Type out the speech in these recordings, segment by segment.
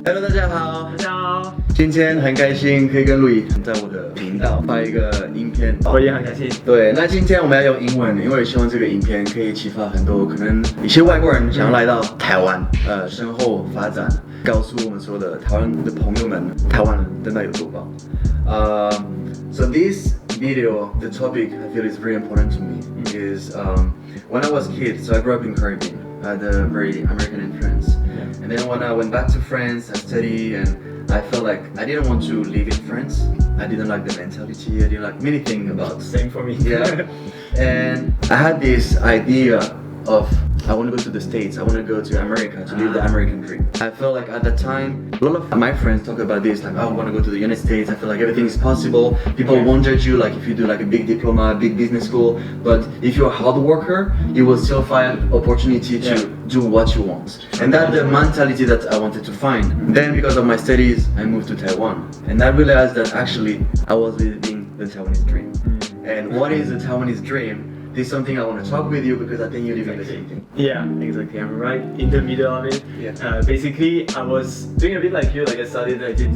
Hello， 大家好，大家好，今天很开心可以跟路易在我的频道发一个影片，我也很开心。对，那今天我们要用英文，因为希望这个影片可以启发很多可能一些外国人想要来到台湾，生活发展，告诉我们所有的台湾的朋友们，台湾真的有多棒。So this video, the topic I feel is very important to me is when I was a kid. So I grew up in Caribbean. I had a very American influence. And then when I went back to France, I studied and I felt like I didn't want to live in France. I didn't like the mentality, I didn't like many things about. Same for me. Yeah. And I had this idea of I want to go to the States, I want to go to America to live the American dream. I felt like at that time, a lot of my friends talk about this, like, oh, I want to go to the United States, I feel like everything is possible. People won't judge you like if you do like a big diploma, big business school, but if you're a hard worker, you will still find opportunity to do what you want. And that's the mentality that I wanted to find. Then because of my studies, I moved to Taiwan. And I realized that actually I was living the Taiwanese dream. And what is the Taiwanese dream? This is something I want to talk with you because I think you're living the same thing. Yeah, exactly. I'm right in the middle of it. Yeah. Basically, I was doing a bit like you. Like I did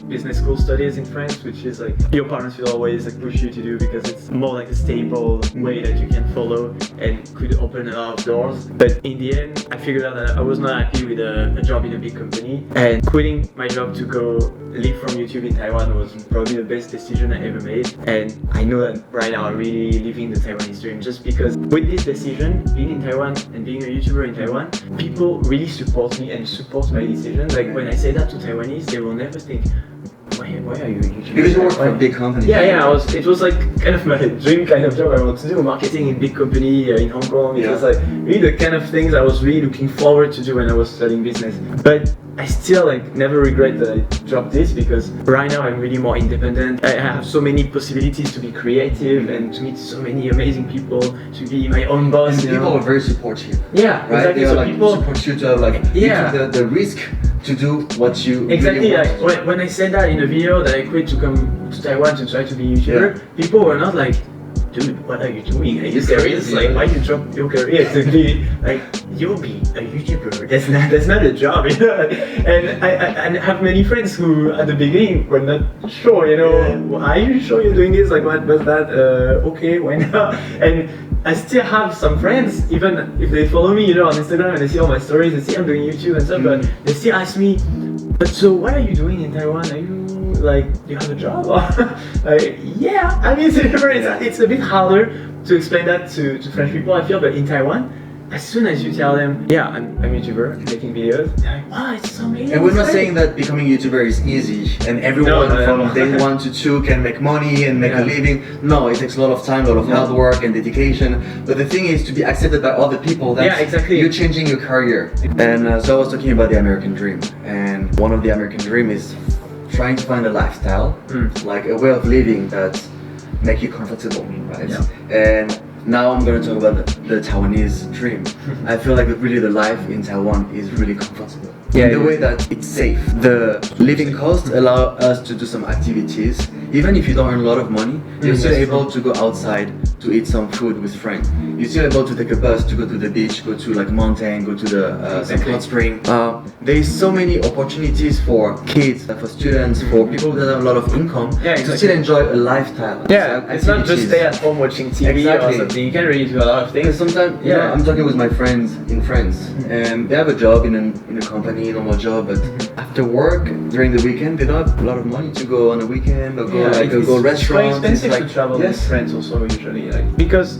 business school studies in France, which is like your parents will always like push you to do because it's more like a stable way that you can follow and could open a lot of doors. But in the end, I figured out that I was not happy with a job in a big company, and quitting my job to go live from YouTube in Taiwan was probably the best decision I ever made. And I know that right now I'm really living the Taiwanese dream. Just because with this decision, being in Taiwan and being a YouTuber in Taiwan, people really support me and support my decision. Like when I say that to Taiwanese, they will never think, why are you a YouTuber? Because you work for a big company. Yeah, it was like kind of my dream kind of job. I wanted to do marketing in big company in Hong Kong. It was like really the kind of things I was really looking forward to do when I was studying business. But I still like never regret that I dropped this because right now I'm really more independent. I have so many possibilities to be creative and to meet so many amazing people, to be my own boss. And people are very supportive. Yeah, right? exactly. They So like people support you to have like you took the risk to do what you exactly really want. like when I said that in a video that I quit to come to Taiwan to try to be a YouTuber, people were not like, dude, what are you doing? Are you serious? Like, why you drop your career to be like, you'll be a YouTuber? That's not a job, you know. And I have many friends who, at the beginning, were not sure, you know. Are you sure you're doing this? Like, what was that? Okay, why not? And I still have some friends, even if they follow me, you know, on Instagram and they see all my stories, they see I'm doing YouTube and stuff, but they still ask me, but so what are you doing in Taiwan? Are you like, do you have a job? Yeah, I mean, it's a bit harder to explain that to French people, I feel, but in Taiwan, as soon as you tell them, yeah, I'm a YouTuber, making videos, they're like, wow, it's so amazing. And we're not saying that becoming a YouTuber is easy and everyone from day 1 to 2 can make money and make a living. No, it takes a lot of time, a lot of hard work and dedication. But the thing is to be accepted by other people, that's you're changing your career. And so I was talking about the American dream. And one of the American dream is trying to find a lifestyle, like a way of living that make you comfortable, right? Yeah. And now I'm going to talk about the Taiwanese dream. I feel like really the life in Taiwan is really comfortable. Yeah, in the way that it's safe. The living costs allow us to do some activities. Even if you don't earn a lot of money, you're still able to go outside to eat some food with friends. You're still able to take a bus to go to the beach, go to like mountain, go to the some hot spring. There is so many opportunities for kids, for students, for people that have a lot of income to still enjoy a lifestyle. Yeah, it's not just stay at home watching TV or something. You can really do a lot of things. Sometimes, you know, I'm talking with my friends in France, and they have a job in a company, normal job, but after work during the weekend, they don't have a lot of money to go on a weekend or go go restaurants. It's expensive to travel with friends also usually, like because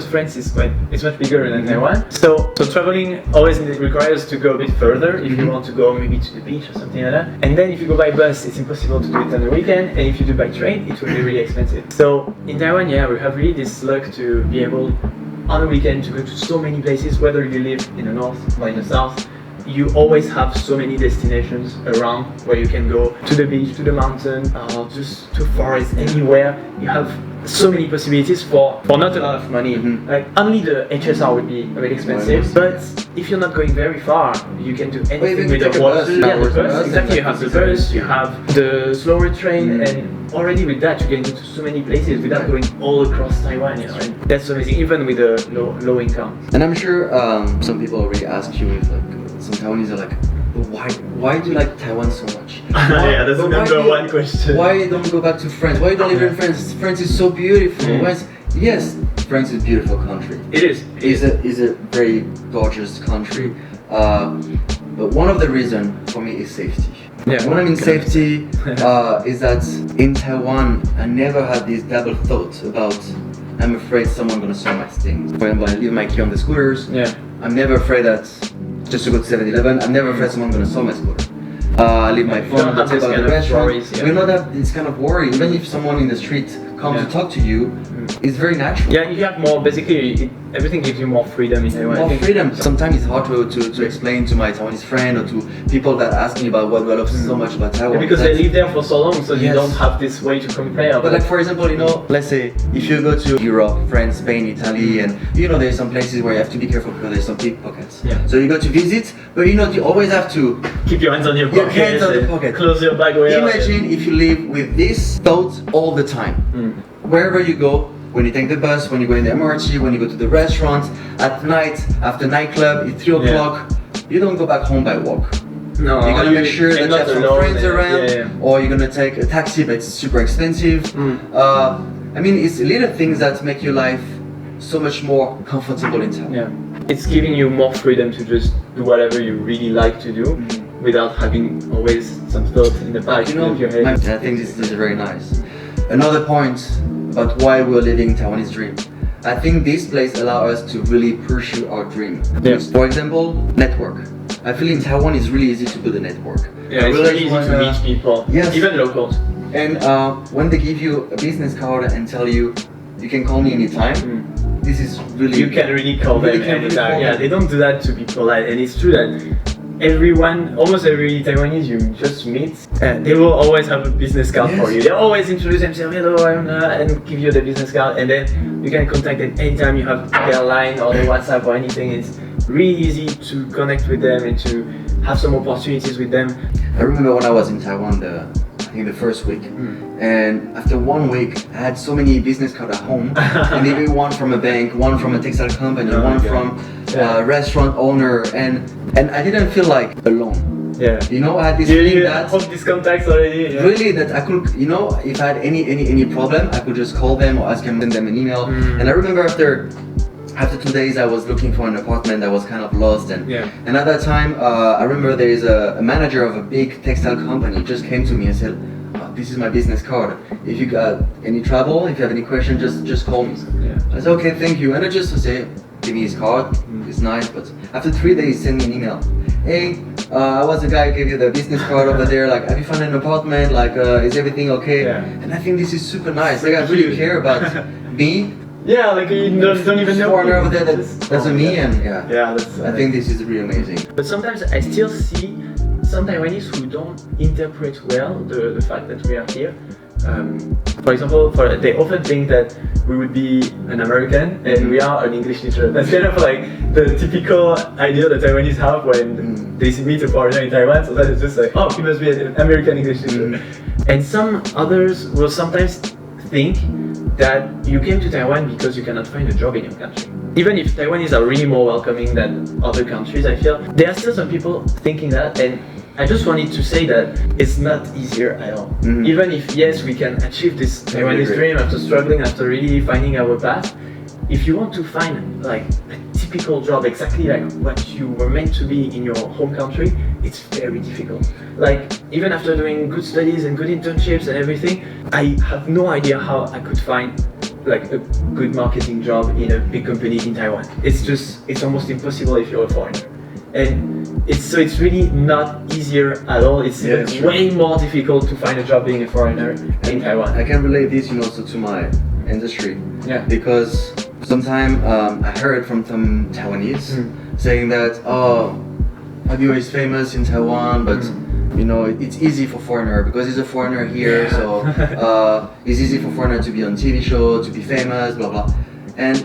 France is it's much bigger than Taiwan. So traveling always requires to go a bit further if you want to go maybe to the beach or something like that. And then if you go by bus, it's impossible to do it on the weekend. And if you do by train, it will be really expensive. So in Taiwan, we have really this luck to be able on a weekend to go to so many places, whether you live in the north or in the south. You always have so many destinations around where you can go to the beach, to the mountain, just to forest, anywhere. You have so many possibilities for not a lot of money. Like only the HSR would be a bit expensive, but if you're not going very far, you can do anything with the water. Yeah, the bus, exactly. You have the bus, you have the slower train, and already with that you can go to so many places without going all across Taiwan. You know, and that's amazing, even with a low income. And I'm sure some people already ask you if like some Taiwanese are like, but why do you like Taiwan so much? Yeah, that's the number one question. Why don't you go back to France? Why don't you live in France? France is so beautiful. Yes, France is a beautiful country. It is. It's a very gorgeous country. But one of the reasons for me is safety. Yeah. When I mean safety, is that in Taiwan, I never had this double thought about I'm afraid someone's gonna steal my things. For example, I leave my key on the scooters. Yeah. I'm never afraid that just to go to 7-Eleven, I'm never afraid someone's gonna steal my scooter. I leave my phone on the table at the restaurant. We don't have this kind of worry. Even if someone in the street comes to talk to you, it's very natural. Yeah, you have more, basically, everything gives you more freedom in Taiwan. More freedom. Sometimes it's hard to explain to my Taiwanese friend or to people that ask me about what I love so much about Taiwan. Yeah, because they live there for so long, so you don't have this way to compare. But like for example, you know, let's say if you go to Europe, France, Spain, Italy, and you know there's some places where you have to be careful because there's some pickpockets. Yeah. So you go to visit, but you know you always have to keep your hands on your pocket. Your hands on the pocket. Close your bag. Imagine if you live with this thought all the time. Wherever you go, when you take the bus, when you go in the MRT, when you go to the restaurant, at night, after nightclub, it's 3 o'clock, you don't go back home by walk. No, you're gonna make sure that you have some friends around, or you're gonna take a taxi, but it's super expensive. I mean, it's little things that make your life so much more comfortable in Taiwan. Yeah, it's giving you more freedom to just do whatever you really like to do, without having always some thought in the back of your head. I think this is very nice. Another point about why we're living Taiwanese dream. I think this place allows us to really pursue our dream. Yes. For example, network. I feel in Taiwan it's really easy to build a network. Yeah, it's really easy to meet people, even locals. And when they give you a business card and tell you, you can call me anytime, this is really... You can really call them anytime. Yeah, they don't do that to be polite, and it's true that everyone, almost every Taiwanese you just meet, they will always have a business card for you. They always introduce themselves, hello, I'm and give you the business card, and then you can contact them anytime you have their line or their WhatsApp or anything. It's really easy to connect with them and to have some opportunities with them. I remember when I was in Taiwan, I think the first week, and after 1 week, I had so many business cards at home, and maybe one from a bank, one from a textile company, one from a restaurant owner, and I didn't feel like alone. Yeah. You know, I had this feeling that have these contacts already. Yeah. Really, that I could, you know, if I had any problem, I could just call them or ask them, send them an email. And I remember after 2 days, I was looking for an apartment. I was kind of lost, and at that time, I remember there is a manager of a big textile company just came to me and said, "This is my business card. If you got any trouble, if you have any question, just call me." I said, "Okay, thank you." And I just say, "Give me his card. It's nice." But after 3 days, he sent me an email. "Hey, I was the guy who gave you the business card over there. Like, have you found an apartment? Like, is everything okay?" And I think this is super nice. Like, I really care about me. Yeah, like you don't even know. Foreigner over there that's a me, and I think this is really amazing. But sometimes I still see some Taiwanese who don't interpret well the fact that we are here. For example, they often think that we would be an American and we are an English teacher. That's kind of like the typical idea that Taiwanese have when they meet a foreigner in Taiwan. So that is just like, oh, he must be an American English teacher. And some others will sometimes think that you came to Taiwan because you cannot find a job in your country. Even if Taiwanese are really more welcoming than other countries, I feel there are still some people thinking that, and I just wanted to say that it's not easier at all. Even if, yes, we can achieve this Taiwanese dream after struggling, after really finding our path, if you want to find like a typical job, exactly like what you were meant to be in your home country, it's very difficult. Like, even after doing good studies and good internships and everything, I have no idea how I could find like a good marketing job in a big company in Taiwan. It's almost impossible if you're a foreigner. And it's really not easier at all. It's way more difficult to find a job being a foreigner in Taiwan. I can relate this, also to my industry. Yeah. Because sometimes I heard from some Taiwanese saying that, Fabio is famous in Taiwan, but it's easy for foreigner because he's a foreigner here, so it's easy for foreigner to be on TV show, to be famous, blah blah. And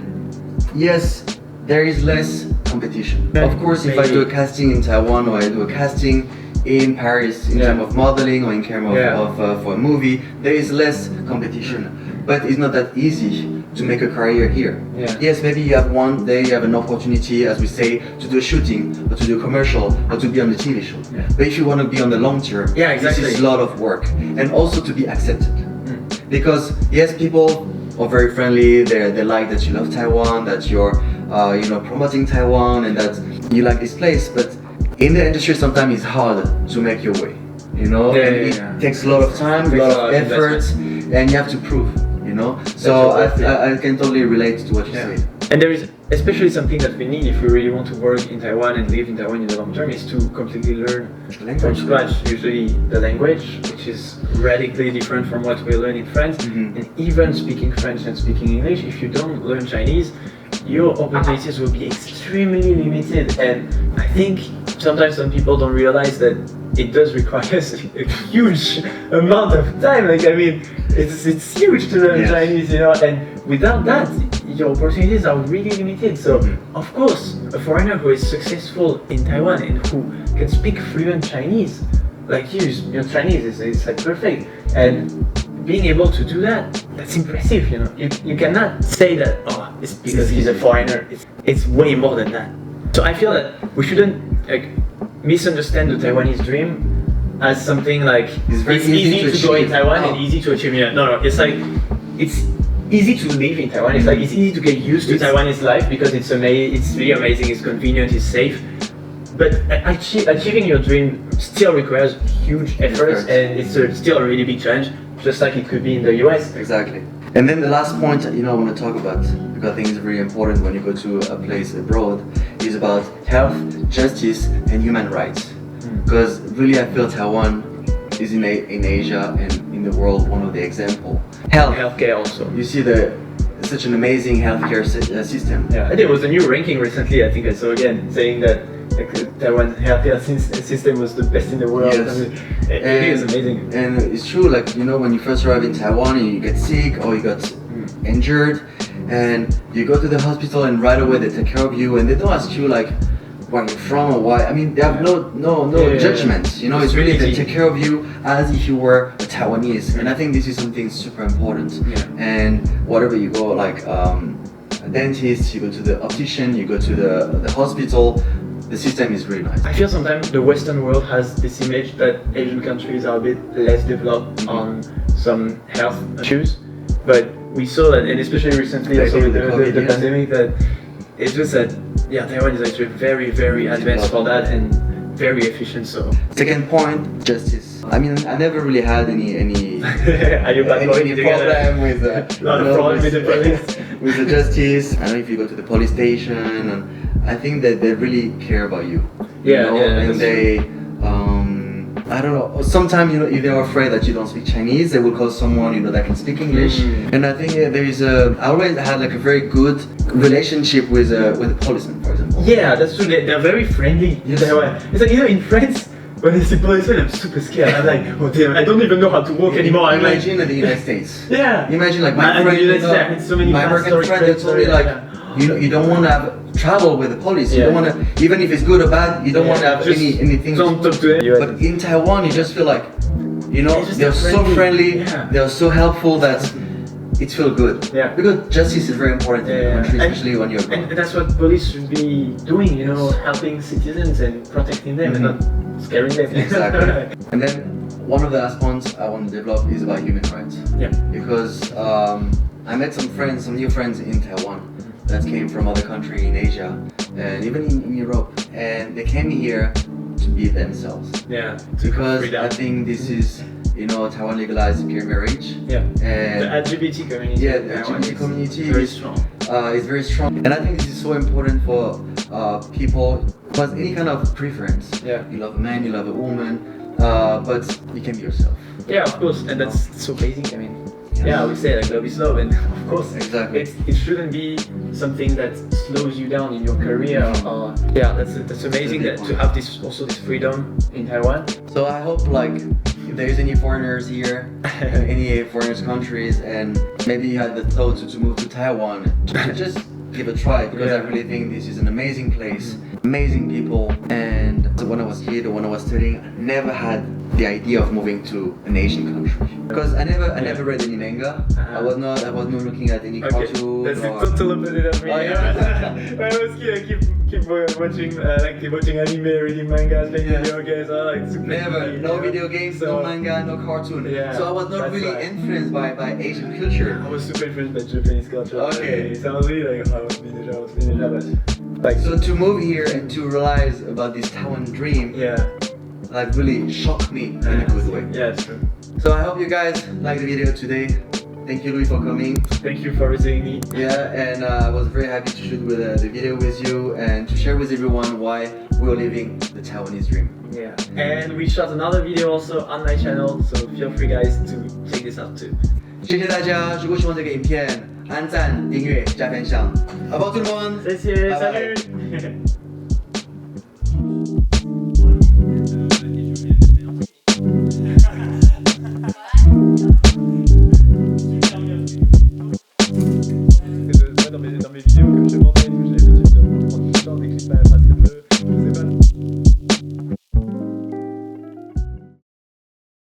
yes, there is less competition. Of course, if I do a casting in Taiwan or I do a casting in Paris in terms of modeling or in terms of for a movie, there is less competition. but it's not that easy to make a career here. Yeah. Yes, maybe you have one day, you have an opportunity, as we say, to do a shooting, or to do a commercial, or to be on a TV show. Yeah. But if you want to be on the long term, yeah, exactly. This is a lot of work. And also to be accepted. Because yes, people are very friendly, they like that you love Taiwan, that you're promoting Taiwan, and that you like this place, but in the industry sometimes it's hard to make your way, it takes a lot of time, a lot of effort, and you have to prove, so I can totally relate to what you say. And there is especially something that we need if we really want to work in Taiwan and live in Taiwan in the long term, is to completely learn from scratch, usually the language, which is radically different from what we learn in France. And even speaking French and speaking English, if you don't learn Chinese, your opportunities will be extremely limited. And I think sometimes some people don't realize that it does require a huge amount of time. Like, I mean, it's huge to learn Chinese, and without that, your opportunities are really limited. So, of course, a foreigner who is successful in Taiwan and who can speak fluent Chinese, like you, your Chinese is like perfect. And being able to do that, that's impressive, You cannot say that, it's because he's a foreigner. It's way more than that. So I feel that we shouldn't misunderstand the Taiwanese dream as something like it's easy to go in Taiwan and easy to achieve. No, it's like it's easy to live in Taiwan. It's like it's easy to get used to Taiwanese life because it's really amazing, it's convenient, it's safe. But achieving your dream still requires huge efforts, and it's still a really big challenge, just like it could be in the US. Exactly. And then the last point, I want to talk about, because I think it's really important when you go to a place abroad, is about health, justice, and human rights. Because really, I feel Taiwan is in Asia and in the world one of the example. Healthcare also. You see such an amazing healthcare system. Yeah, there was a new ranking recently, I think I saw again, saying that Taiwan's healthcare system was the best in the world. Yes. It is amazing. And it's true, like, when you first arrive in Taiwan and you get sick or you got injured, and you go to the hospital and right away they take care of you, and they don't ask you like where you're from or why. I mean, they have no judgment. It's really they take care of you as if you were a Taiwanese, and I think this is something super important. And whatever you go, like a dentist, you go to the optician, you go to the hospital, the system is really nice. I feel sometimes the Western world has this image that Asian countries are a bit less developed on some health issues, but we saw that, and especially recently also with the pandemic, that it's just that Taiwan is actually very, very advanced for that and very efficient. So second point, justice. I mean, I never really had any Are you bad boy? any problem with the police. With the justice. I don't know if you go to the police station, and I think that they really care about you. And they I don't know, sometimes if they're afraid that you don't speak Chinese, they will call someone that can speak English. And I think I always had like a very good relationship with the policeman, for example. Yeah, that's true. They're very friendly. Yes. It's like, in France, when I see policemen, I'm super scared. I'm like, oh damn, I don't even know how to walk anymore. Imagine in the United States. Imagine like my friend, so many my American friend, they told me like, you don't want to have trouble with the police. You don't want to, even if it's good or bad, you don't want to have anything. Don't talk to them. But in Taiwan, you just feel like, they're so friendly, they're so helpful that it feels good. Because justice is very important in the country, especially when you're abroad. And that's what police should be doing, helping citizens and protecting them and not scaring them. Exactly. And then one of the last points I want to develop is about human rights. Because I met some new friends in Taiwan that came from other countries in Asia and even in Europe, and they came here to be themselves. Because I think this is, Taiwan legalized peer marriage. And the LGBT community. The LGBT community is strong. Is very strong, and I think this is so important for people who has any kind of preference. You love a man, you love a woman, but you can be yourself. Of course, and that's so basic. I mean. I would say like love is love, and of course, it shouldn't be something that slows you down in your career. That's amazing to have this freedom in Taiwan. So I hope if there's any foreigners here, any foreigners countries, and maybe you had the thought to move to Taiwan, just give a try, because I really think this is an amazing place. amazing people. And when I was a kid, when I was studying, I never had the idea of moving to an Asian country because I never read any manga. I was not looking at any cartoon. That's the total opposite of me. Oh, yeah. When I was kid, I keep watching anime, reading mangas, playing video games. Never, no video games, no manga, no cartoon. So I was not really influenced by Asian culture. I was super influenced by Japanese culture. Okay. So I was really like, I was ninja, but so to move here and to realize about this Taiwan dream, like really shocked me in a good way. Yeah, it's true. So I hope you guys like the video today. Thank you, Louis, for coming. Thank you for visiting me. Yeah, and I was very happy to shoot with the video with you and to share with everyone why we're living the Taiwanese dream. Yeah, and we shot another video also on my channel, so feel free guys to check this out too. 谢谢大家，如果喜欢这个影片，按赞、订阅、加分享。Au revoir tout le monde. 谢谢， Bye bye. salut.